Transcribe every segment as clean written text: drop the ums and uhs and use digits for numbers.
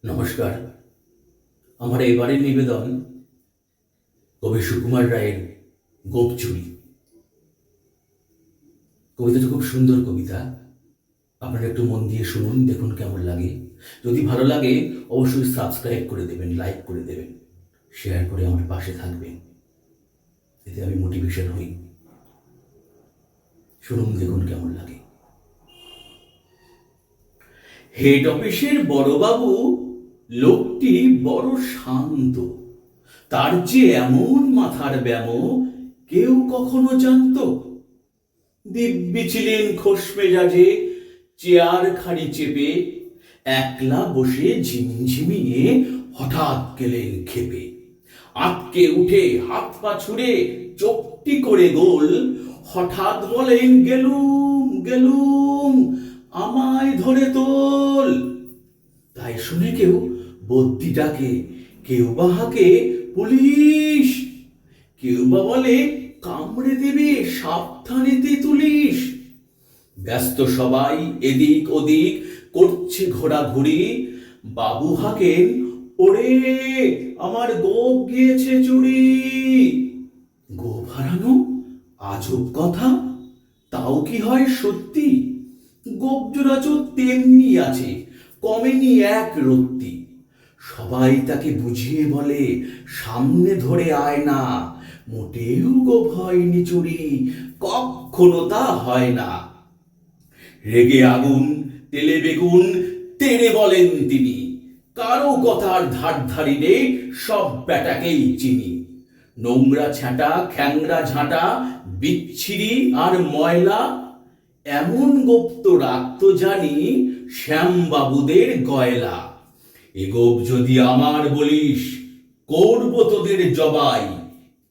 নমস্কার। আমার এবারের নিবেদন কবি সুকুমার রায়ের গোপচুরি। কবিতাটা খুব সুন্দর কবিতা। আপনারা একটু মন দিয়ে শুনুন, দেখুন কেমন লাগে। যদি ভালো লাগে অবশ্যই সাবস্ক্রাইব করে দেবেন, লাইক করে দেবেন, শেয়ার করে আমার পাশে থাকবেন, এতে আমি মোটিভেশন হই। শুনুন, দেখুন কেমন লাগে। হেড অফিসের বড়বাবু লোকটি বড় শান্ত, তার যে এমন মাথার ব্যামো কেউ কখনো জানত। দিব্যি ছিলেন খোশ মেজাজে, চেয়ার খাড়ি চেপে, একলা বসে ঝিমঝিমিয়ে হঠাৎ গেলেন খেপে। আটকে উঠে হাত পা ছুড়ে চোখটি করে গোল, হঠাৎ বলেন, গেলুম গেলুম, আমায় ধরে তোল। তাই শুনে কেউ বদ্যি ডাকে, কেউ বা হাঁকে, পুলিশ। কেউ বা বলে, কামড়ে দেবে, সাবধানে তেতুলিশ। ব্যস্ত সবাই এদিক ওদিক করছে ঘোরাঘুরি। বাবু হাঁকেন, ওরে আমার গোপ গিয়েছে চুরি। গোপ হারানো আজব কথা, তাও কি হয় সত্যি? গোপ জোড়া তেমনি আছে, কমেনি এক রত্তি। সবাই তাকে বুঝিয়ে বলে, সামনে ধরে আয় না, মোটেও গোপ হয়নি চুরি, কখনো তা হয় না। রেগে আগুন, তেলে বেগুন, তেড়ে বলেন তিনি, কারো কথার ধার ধারি নে, সব বেটাকেই চিনি। নোংরা ছ্যাঁটা, খ্যাংরা ঝাঁটা, বিচ্ছিরি আর ময়লা, এমন গোপ্ত রাখত জানি শ্যামবাবুদের গয়লা। এ গোপ যদি আমার বলিস, করব তোদের জবাই।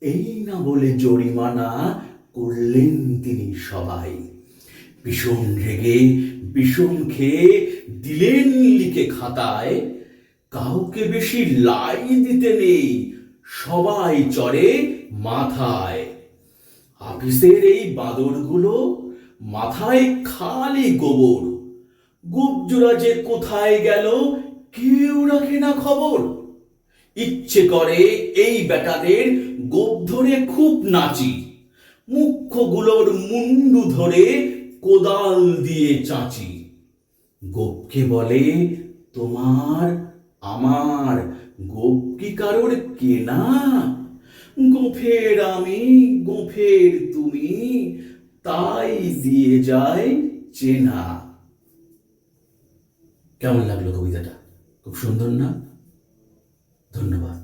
এই না বলে জরিমানা করলেন তিনি সবাই। ভীষণ রেগে, বিষম খেয়ে দিলেন লিখে খাতায়, কাউকে বেশি লাই দিতে নেই, সবাই চড়ে মাথায়। আপিসের এই বাদরগুলো মাথায় খালি গোবর, গোপজোড়া যে কোথায় গেল কেউ রাখে না খবর। ইচ্ছে করে এই বেটাদের গোপ ধরে খুব নাচি, মুখ্যগুলোর মুন্ডু ধরে কোদাল দিয়ে চাঁচি। গোপকে বলে তোমার আমার, গোপ কি কারোর কেনা? গোফের আমি, গোফের তুমি, তাই দিয়ে যায় চেনা। কেমন লাগলো কবিতাটা? খুব সুন্দর না? ধন্যবাদ।